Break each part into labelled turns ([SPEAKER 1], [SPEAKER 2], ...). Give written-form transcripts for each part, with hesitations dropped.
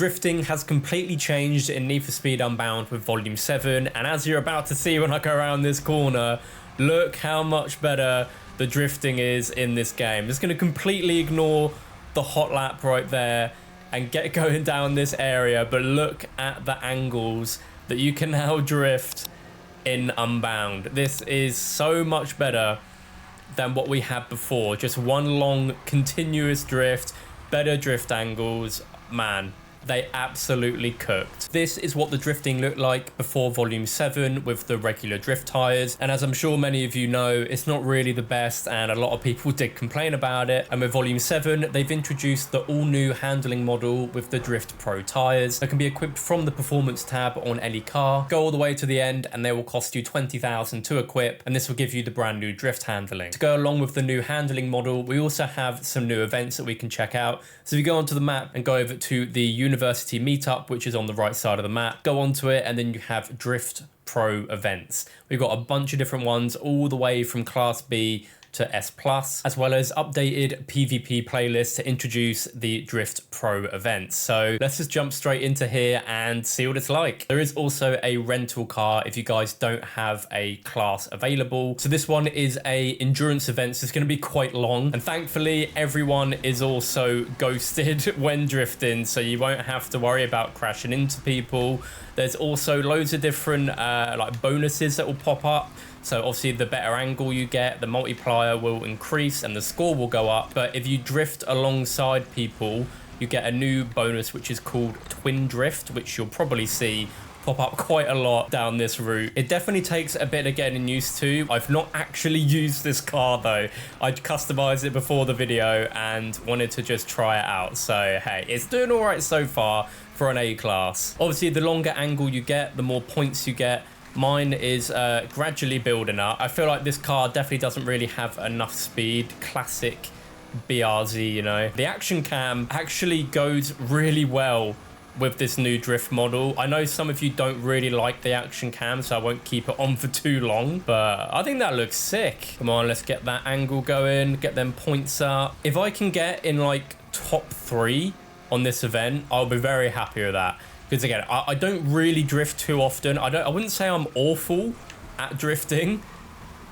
[SPEAKER 1] Drifting has completely changed in Need for Speed Unbound with Volume 7, and as you're about to see when I go around this corner, look how much better the drifting is in this game. Just going to completely ignore the hot lap right there and get going down this area, but look at the angles that you can now drift in Unbound. This is so much better than what we had before. Just one long continuous drift, better drift angles. Man, they absolutely cooked. This is what the drifting looked like before Volume 7 with the regular drift tires, and as I'm sure many of you know, it's not really the best and a lot of people did complain about it. And with Volume 7 they've introduced the all new handling model with the Drift Pro tires that can be equipped from the performance tab on any car. Go all the way to the end and they will cost you 20,000 to equip, and this will give you the brand new drift handling. To go along with the new handling model, we also have some new events that we can check out. So if you go onto the map and go over to the University Meetup, which is on the right side of the map, go onto it and then you have Drift Pro events. We've got a bunch of different ones all the way from Class B to S+, as well as updated PvP playlists to introduce the Drift Pro events. So let's just jump straight into here and see what it's like. There is also a rental car if you guys don't have a class available. So this one is a endurance event, so it's going to be quite long, and thankfully everyone is also ghosted when drifting, so you won't have to worry about crashing into people. There's also loads of different like bonuses that will pop up. So obviously the better angle you get, the multiplier will increase and the score will go up. But if you drift alongside people, you get a new bonus which is called Twin Drift, which you'll probably see pop up quite a lot down this route. It definitely takes a bit of getting used to. I've not actually used this car though. I customized it before the video and wanted to just try it out. So hey, it's doing all right so far for an A class. Obviously the longer angle you get, the more points you get. Mine is gradually building up. I feel like this car definitely doesn't really have enough speed. Classic BRZ, you know. The action cam actually goes really well with this new drift model. I know some of you don't really like the action cam, so I won't keep it on for too long, but I think that looks sick. Come on, let's get that angle going, get them points up. If I can get in like top 3 on this event, I'll be very happy with that. Because again, I don't really drift too often. I wouldn't say I'm awful at drifting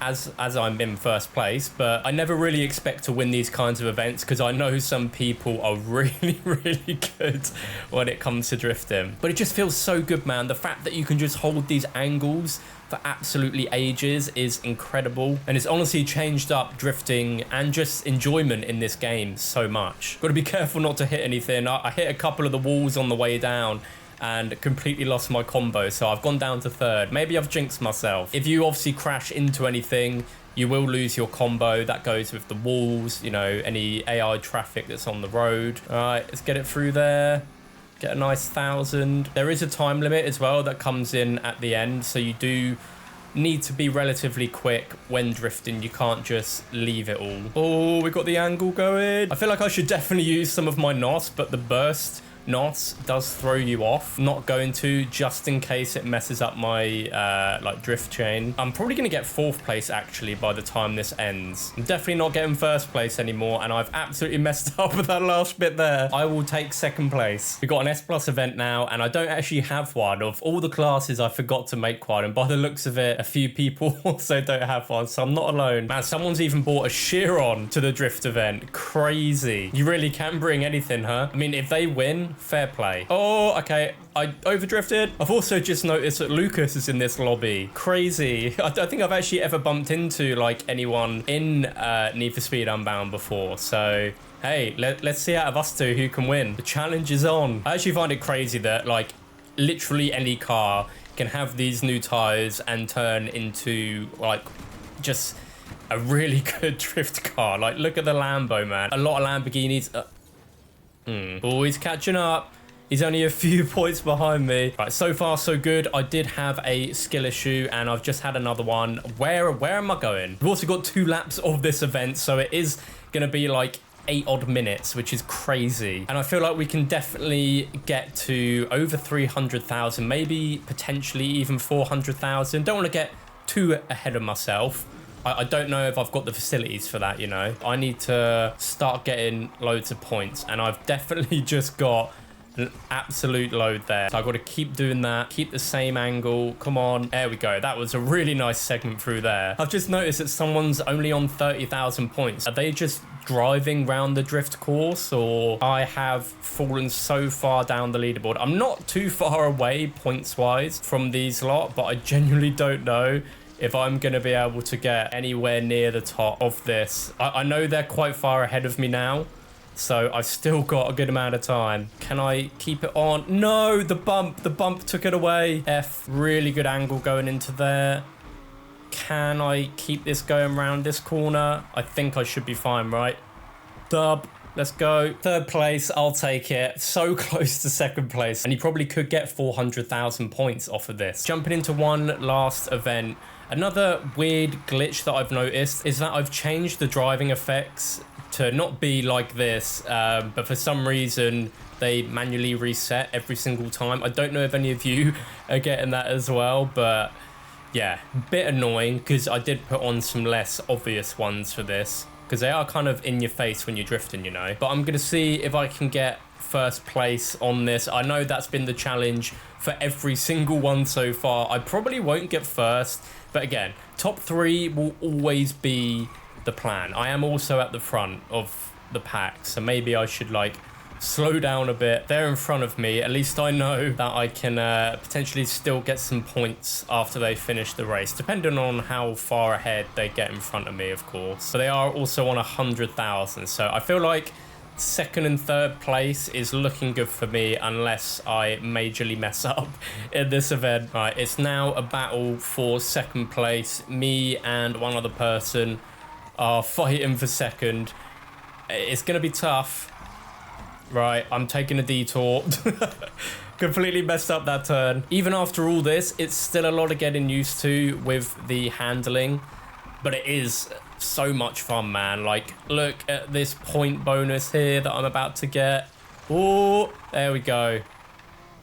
[SPEAKER 1] as I'm in first place, but I never really expect to win these kinds of events because I know some people are really, really good when it comes to drifting. But it just feels so good, man. The fact that you can just hold these angles for absolutely ages is incredible, and it's honestly changed up drifting and just enjoyment in this game so much. Got to be careful not to hit anything. I hit a couple of the walls on the way down and completely lost my combo, so I've gone down to 3rd. Maybe I've jinxed myself. If you obviously crash into anything, you will lose your combo. That goes with the walls, you know, any AI traffic that's on the road. All right, let's get it through there. Get a nice 1,000. There is a time limit as well that comes in at the end, so you do need to be relatively quick when drifting. You can't just leave it all. Oh, we got the angle going. I feel like I should definitely use some of my NOS, but the burst NOS does throw you off. Not going to, just in case it messes up my like drift chain. I'm probably gonna get 4th place actually by the time this ends. I'm definitely not getting 1st place anymore, and I've absolutely messed up with that last bit there. I will take 2nd place. We've got an S+ event now, and I don't actually have one. Of all the classes, I forgot to make one, and by the looks of it, a few people also don't have one, so I'm not alone. Man, someone's even bought a Chiron to the drift event. Crazy. You really can bring anything, huh? I mean, if they win, fair play. Oh, okay. I overdrifted. I've also just noticed that Lucas is in this lobby. Crazy. I don't think I've actually ever bumped into like anyone in Need for Speed Unbound before. So hey, let's see out of us two who can win. The challenge is on. I actually find it crazy that like literally any car can have these new tires and turn into like just a really good drift car. Like look at the Lambo, man. A lot of Lamborghinis. Oh, he's catching up. He's only a few points behind me. Right, so far so good. I did have a skill issue and I've just had another one. Where am I going? We've also got 2 laps of this event, so it is going to be like 8 odd minutes, which is crazy. And I feel like we can definitely get to over 300,000, maybe potentially even 400,000. Don't want to get too ahead of myself. I don't know if I've got the facilities for that, you know. I need to start getting loads of points, and I've definitely just got an absolute load there. So I've got to keep doing that, keep the same angle. Come on. There we go. That was a really nice segment through there. I've just noticed that someone's only on 30,000 points. Are they just driving round the drift course, or I have fallen so far down the leaderboard? I'm not too far away points wise from these lot, but I genuinely don't know if I'm going to be able to get anywhere near the top of this. I know they're quite far ahead of me now, so I've still got a good amount of time. Can I keep it on? No, the bump took it away. F, really good angle going into there. Can I keep this going around this corner? I think I should be fine, right? Dub. Let's go. Third place, I'll take it. So close to second place. And you probably could get 400,000 points off of this. Jumping into one last event. Another weird glitch that I've noticed is that I've changed the driving effects to not be like this. But for some reason, they manually reset every single time. I don't know if any of you are getting that as well, but yeah, bit annoying because I did put on some less obvious ones for this, because they are kind of in your face when you're drifting, you know. But I'm going to see if I can get first place on this. I know that's been the challenge for every single one so far. I probably won't get first, but again, top 3 will always be the plan. I am also at the front of the pack, so maybe I should like slow down a bit. They're in front of me. At least I know that I can potentially still get some points after they finish the race, depending on how far ahead they get in front of me, of course. So they are also on 100,000. So I feel like second and third place is looking good for me unless I majorly mess up in this event. Right, it's now a battle for second place. Me and one other person are fighting for second. It's going to be tough. Right, I'm taking a detour. Completely messed up that turn. Even after all this, it's still a lot of getting used to with the handling, but it is so much fun, man. Like, look at this point bonus here that I'm about to get. Oh, there we go.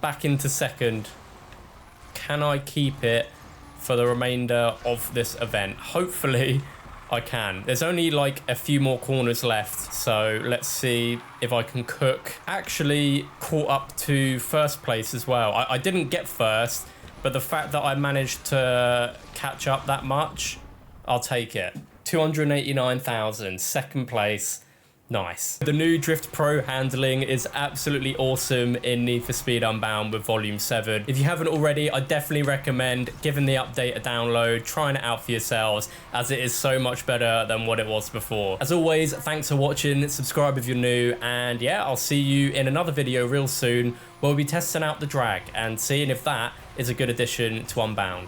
[SPEAKER 1] Back into second. Can I keep it for the remainder of this event? Hopefully I can. There's only like a few more corners left, so let's see if I can cook. Actually caught up to first place as well. I didn't get first, but the fact that I managed to catch up that much, I'll take it. 289,000, second place. Nice. The new Drift Pro handling is absolutely awesome in Need for Speed Unbound with Volume 7. If you haven't already, I definitely recommend giving the update a download, trying it out for yourselves, as it is so much better than what it was before. As always, thanks for watching, subscribe if you're new, and yeah, I'll see you in another video real soon where we'll be testing out the drag and seeing if that is a good addition to Unbound.